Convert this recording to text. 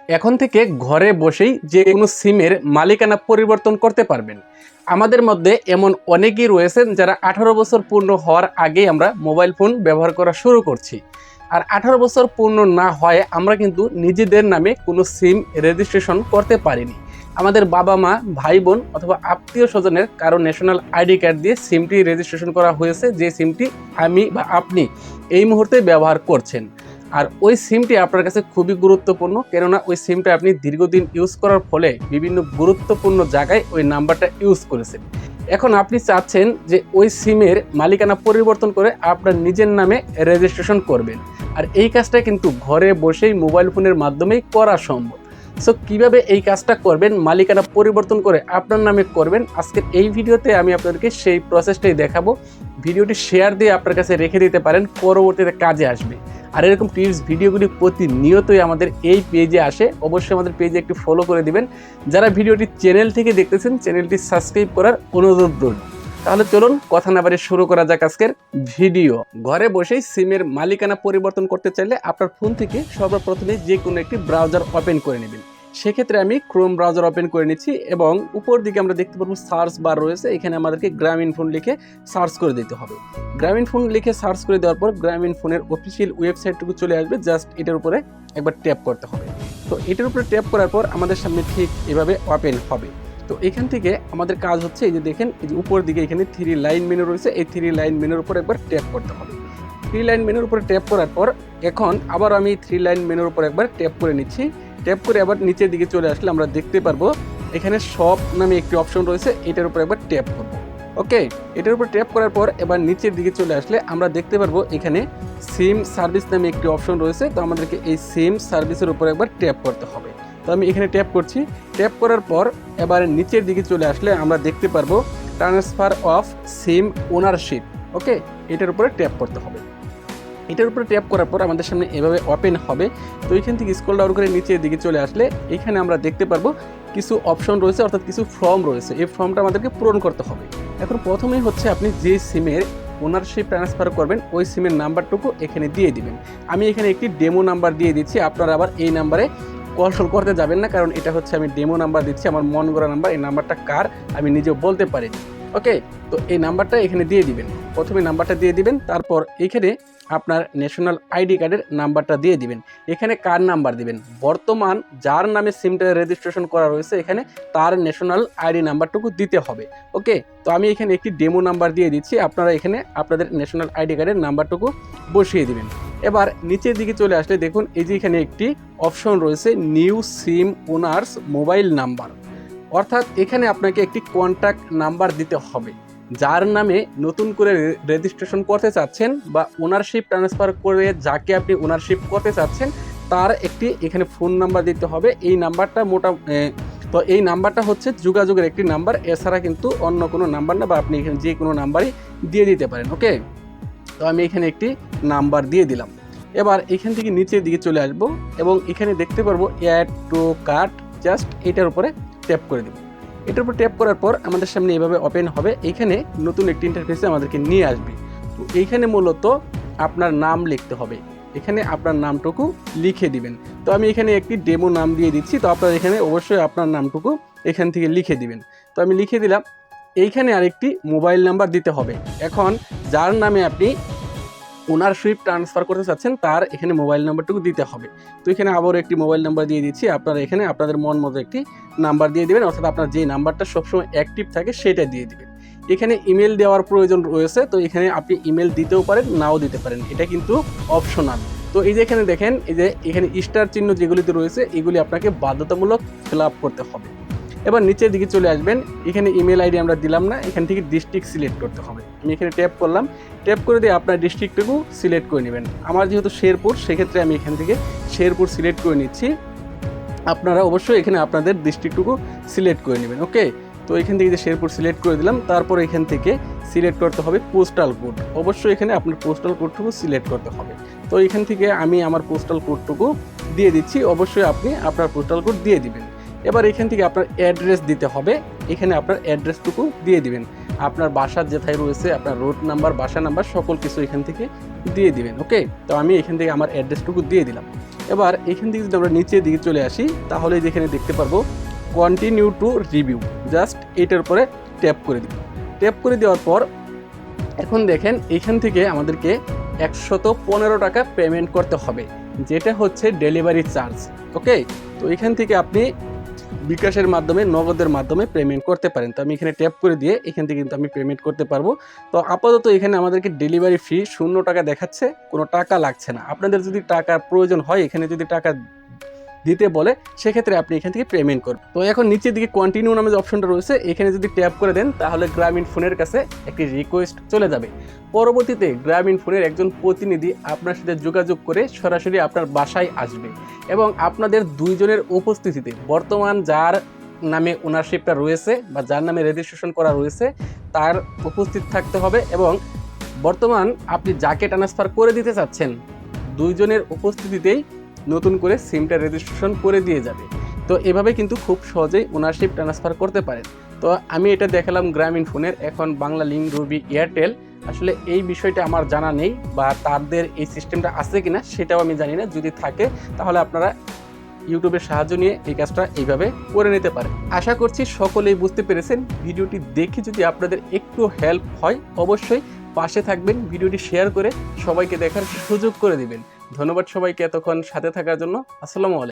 এখন থেকে ঘরে বসেই যে কোনো সিমের মালিকানা পরিবর্তন করতে পারবেন। আমাদের মধ্যে এমন অনেকেই রয়েছেন যারা 18 বছর পূর্ণ হওয়ার আগেই আমরা মোবাইল ফোন ব্যবহার করা শুরু করছি। আর 18 বছর পূর্ণ না হয় আমরা কিন্তু নিজেদের নামে কোনো সিম রেজিস্ট্রেশন করতে পারিনি। আমাদের বাবা মা, ভাই বোন অথবা আত্মীয় স্বজনের কারো ন্যাশনাল আইডি কার্ড দিয়ে সিমটি রেজিস্ট্রেশন করা হয়েছে, যে সিমটি আমি বা আপনি এই মুহূর্তে ব্যবহার করছেন। আর ওই সিমটি আপনার কাছে খুবই গুরুত্বপূর্ণ, কেননা ওই সিমটা আপনি দীর্ঘদিন ইউজ করার ফলে বিভিন্ন গুরুত্বপূর্ণ জায়গায় ওই নাম্বারটা ইউজ করেছেন। এখন আপনি চাচ্ছেন যে ওই সিমের মালিকানা পরিবর্তন করে আপনার নিজের নামে রেজিস্ট্রেশন করবেন। আর এই কাজটা কিন্তু ঘরে বসেই মোবাইল ফোনের মাধ্যমেই করা সম্ভব। সো কীভাবে এই কাজটা করবেন, মালিকানা পরিবর্তন করে আপনার নামে করবেন, আজকের এই ভিডিওতে আমি আপনাদেরকে সেই প্রসেসটাই দেখাবো। ভিডিওটি শেয়ার দিয়ে আপনার কাছে রেখে দিতে পারেন, পরবর্তীতে কাজে আসবে। আর এরকম টিপস ভিডিওগুলি প্রতিনিয়তই আমাদের এই পেজে আসে, অবশ্যই আমাদের পেজে একটু ফলো করে দিবেন। যারা ভিডিওটি চ্যানেল থেকে দেখতেছেন, চ্যানেলটি সাবস্ক্রাইব করার অনুরোধ রইল। তাহলে চলুন কথা না বাড়িয়ে শুরু করা যাক আজকের ভিডিও। ঘরে বসেই সিমের মালিকানা পরিবর্তন করতে চাইলে আপনার ফোন থেকে সর্বপ্রথমে যে কোনো একটি ব্রাউজার ওপেন করে নেবেন। সেক্ষেত্রে আমি ক্রোম ব্রাউজার ওপেন করে নিচ্ছি এবং উপর দিকে আমরা দেখতে পারবো সার্চ বার রয়েছে, এখানে আমাদেরকে গ্রামীণ ফোন লিখে সার্চ করে দিতে হবে। গ্রামীণ ফোন লিখে সার্চ করে দেওয়ার পর গ্রামীণ ফোনের অফিসিয়াল ওয়েবসাইটটুকু চলে আসবে, জাস্ট এটার উপরে একবার ট্যাপ করতে হবে। তো এটার উপরে ট্যাপ করার পর আমাদের সামনে ঠিক এভাবে ওপেন হবে। তো এখান থেকে আমাদের কাজ হচ্ছে, এই যে দেখেন, এই যে উপর দিকে এখানে 3 লাইন মেনু রয়েছে, এই 3 লাইন মেনুর উপর একবার ট্যাপ করতে হবে। 3 লাইন মেনুর উপরে ট্যাপ করার পর এখন আবার আমি 3 লাইন মেনুর উপর একবার ট্যাপ করে নিচ্ছি। ট্যাপ করে আবার নিচের দিকে চলে আসলে আমরা দেখতে পারবো এখানে শপ নামে একটি অপশন রয়েছে, এটার উপর একবার ট্যাপ করব। ওকে, এটার উপর ট্যাপ করার পর এবার নিচের দিকে চলে আসলে আমরা দেখতে পারবো এখানে সিম সার্ভিস নামে একটি অপশন রয়েছে। তো আমাদেরকে এই সিম সার্ভিসের উপর একবার ট্যাপ করতে হবে। তো আমি এখানে ট্যাপ করছি। ট্যাপ করার পর এবার নিচের দিকে চলে আসলে আমরা দেখতে পারবো ট্রান্সফার অফ সিম ওনারশিপ। ওকে, এটার উপরে ট্যাপ করতে হবে। এটার উপরে ট্যাপ করার পর আমাদের সামনে এভাবে ওপেন হবে। তো এখান থেকে স্ক্রল ডাউন করে নিচের দিকে চলে আসলে এখানে আমরা দেখতে পারবো কিছু অপশন রয়েছে, অর্থাৎ কিছু ফর্ম রয়েছে। এই ফর্মটা আমাদেরকে পূরণ করতে হবে। এখন প্রথমেই হচ্ছে আপনি যে সিমের ওনারশিপ ট্রান্সফার করবেন ওই সিমের নাম্বারটুকু এখানে দিয়ে দিবেন। আমি এখানে একটি ডেমো নাম্বার দিয়ে দিচ্ছি, আপনারা আবার এই নাম্বারে কল করতে যাবেন না, কারণ এটা হচ্ছে আমি ডেমো নাম্বার দিচ্ছি, আমার মন গড়া নাম্বার। এই নাম্বারটা কার আমি নিজেও বলতে পারিনি। ওকে, তো এই নাম্বারটা এখানে দিয়ে দিবেন। প্রথমে নাম্বারটা দিয়ে দিবেন, তারপর এখানে আপনার ন্যাশনাল আইডি কার্ডের নাম্বারটা দিয়ে দিবেন। এখানে কার নাম্বার দিবেন, বর্তমান যার নামে সিমটা রেজিস্ট্রেশন করা রয়েছে এখানে তার ন্যাশনাল আইডি নাম্বারটুকু দিতে হবে। ওকে, তো আমি এখানে একটি ডেমো নাম্বার দিয়ে দিচ্ছি, আপনারা এখানে আপনাদের ন্যাশনাল আইডি কার্ডের নাম্বারটুকু বসিয়ে দিবেন। এবার নিচের দিকে চলে আসলে দেখুন এই যে এখানে একটি অপশন রয়েছে নিউ সিম ওনার্স মোবাইল নাম্বার, অর্থাৎ এখানে আপনাকে একটি কন্ট্যাক্ট নাম্বার দিতে হবে। যার নামে নতুন করে রেজিস্ট্রেশন করতে চাচ্ছেন বা ওনারশিপ ট্রান্সফার করে যাকে আপনি ওনারশিপ করতে চাচ্ছেন তার একটি এখানে ফোন নাম্বার দিতে হবে। এই নাম্বারটা তো এই নাম্বারটা হচ্ছে যোগাযোগের একটি নাম্বার, এছাড়া কিন্তু অন্য কোনো নাম্বার না, বা আপনি এখানে যে কোনো নাম্বারই দিয়ে দিতে পারেন। ওকে, তো আমি এখানে একটি নাম্বার দিয়ে দিলাম। এবার এখান থেকে নিচের দিকে চলে আসব এবং এখানে দেখতে পারবো অ্যাড টু কার্ট, জাস্ট এটার উপরে ট্যাপ করে দেব। এটার উপর ট্যাপ করার পর আমাদের সামনে এভাবে ওপেন হবে, এখানে নতুন একটি ইন্টারফেসে আমাদেরকে নিয়ে আসবে। তো এইখানে মূলত আপনার নাম লিখতে হবে, এখানে আপনার নামটুকু লিখে দিবেন। তো আমি এখানে একটি ডেমো নাম দিয়ে দিচ্ছি, তো আপনার এখানে অবশ্যই আপনার নামটুকু এখান থেকে লিখে দিবেন। তো আমি লিখে দিলাম। এইখানে আরেকটি মোবাইল নাম্বার দিতে হবে। এখন যার নামে আপনি ওনারশিপ ট্রান্সফার করতে চাচ্ছেন তার এখানে মোবাইল নাম্বারটুকু দিতে হবে। তো এখানে আবারও একটি মোবাইল নাম্বার দিয়ে দিচ্ছি, আপনারা এখানে আপনাদের মন মতো একটি নাম্বার দিয়ে দেবেন, অর্থাৎ আপনার যে নাম্বারটা সবসময় অ্যাক্টিভ থাকে সেটা দিয়ে দিবেন। এখানে ইমেল দেওয়ার প্রয়োজন রয়েছে, তো এখানে আপনি ইমেল দিতেও পারেন, নাও দিতে পারেন, এটা কিন্তু অপশনাল। তো এই যে এখানে দেখেন, এই যে এখানে স্টার চিহ্ন যেগুলিতে রয়েছে এগুলি আপনাকে বাধ্যতামূলক ফিল আপ করতে হবে। এবার নিচের দিকে চলে আসবেন, এখানে ইমেল আইডি আমরা দিলাম না, এখান থেকে ডিস্ট্রিক্ট সিলেক্ট করতে হবে। আমি এখানে ট্যাপ করলাম, ট্যাপ করে দিয়ে আপনার ডিস্ট্রিক্টটুকু সিলেক্ট করে নেবেন। আমার যেহেতু শেরপুর, সেক্ষেত্রে আমি এখান থেকে শেরপুর সিলেক্ট করে নিচ্ছি। আপনারা অবশ্যই এখানে আপনাদের ডিস্ট্রিক্টটুকু সিলেক্ট করে নেবেন। ওকে, তো এখান থেকে যে শেরপুর সিলেক্ট করে দিলাম, তারপর এখান থেকে সিলেক্ট করতে হবে পোস্টাল কোড, অবশ্যই এখানে আপনার পোস্টাল কোডটুকু সিলেক্ট করতে হবে। তো এখান থেকে আমি আমার পোস্টাল কোডটুকু দিয়ে দিচ্ছি, অবশ্যই আপনি আপনার পোস্টাল কোড দিয়ে দিবেন। এবার এখান থেকে আপনার অ্যাড্রেস দিতে হবে, এখানে আপনার অ্যাড্রেসটুকু দিয়ে দিবেন। আপনার বাসার যেথায় রয়েছে আপনার রোড নাম্বার, বাসা নাম্বার সকল কিছু এখান থেকে দিয়ে দিবেন। ওকে, তো আমি এখান থেকে আমার অ্যাড্রেসটুকু দিয়ে দিলাম। এবার এখান থেকে যদি আমরা নিচের দিকে চলে আসি তাহলে যেখানে দেখতে পারবো কন্টিনিউ টু রিভিউ, জাস্ট এটার উপরে ট্যাপ করে দিব। ট্যাপ করে দেওয়ার পর এখন দেখেন এখান থেকে আমাদেরকে 115 টাকা পেমেন্ট করতে হবে, যেটা হচ্ছে ডেলিভারি চার্জ। ওকে, তো এখান থেকে আপনি বিকাশের মাধ্যমে, নগদের মাধ্যমে পেমেন্ট করতে পারেন। তো আমি এখানে ট্যাপ করে দিয়ে এখান থেকে কিন্তু আমি পেমেন্ট করতে পারবো। তো আপাতত এখানে আমাদেরকে ডেলিভারি ফি 0 টাকা দেখাচ্ছে, কোনো টাকা লাগছে না। আপনাদের যদি টাকার প্রয়োজন হয়, এখানে যদি টাকা দিতে বলে, সেক্ষেত্রে আপনি এখান থেকে পেমেন্ট করবেন। তো এখন নিচের দিকে কন্টিনিউ নামে যে অপশনটা রয়েছে, এখানে যদি ট্যাপ করে দেন তাহলে গ্রামীণ ফোনের কাছে একটি রিকোয়েস্ট চলে যাবে। পরবর্তীতে গ্রামীণ ফোনের একজন প্রতিনিধি আপনার সাথে যোগাযোগ করে সরাসরি আপনার বাসায় আসবে এবং আপনাদের দুইজনের উপস্থিতিতে বর্তমান যার নামে ওনারশিপটা রয়েছে বা যার নামে রেজিস্ট্রেশন করা রয়েছে তার উপস্থিত থাকতে হবে এবং বর্তমান আপনি যাকে ট্রান্সফার করে দিতে চাচ্ছেন দুইজনের উপস্থিতিতেই নতুন করে সিমটা রেজিস্ট্রেশন করে দিয়ে যাবে। তো এভাবে কিন্তু খুব সহজেই ওনারশিপ ট্রান্সফার করতে পারেন। তো আমি এটা দেখালাম গ্রামীণ ফোনের। এখন বাংলা লিঙ্ক, রবি, এয়ারটেল, আসলে এই বিষয়টা আমার জানা নেই বা তাদের এই সিস্টেমটা আছে কিনা সেটাও আমি জানি না। যদি থাকে তাহলে আপনারা ইউটিউবের সাহায্য নিয়ে এই কাজটা এইভাবে করে নিতে পারেন। আশা করছি সকলেই বুঝতে পেরেছেন। ভিডিওটি দেখে যদি আপনাদের একটু হেল্প হয় অবশ্যই পাশে থাকবেন, ভিডিওটি শেয়ার করে সবাইকে দেখার সুযোগ করে দিবেন। ধন্যবাদ সবাইকে এতক্ষণ সাথে থাকার জন্য। আসসালামু আলাইকুম।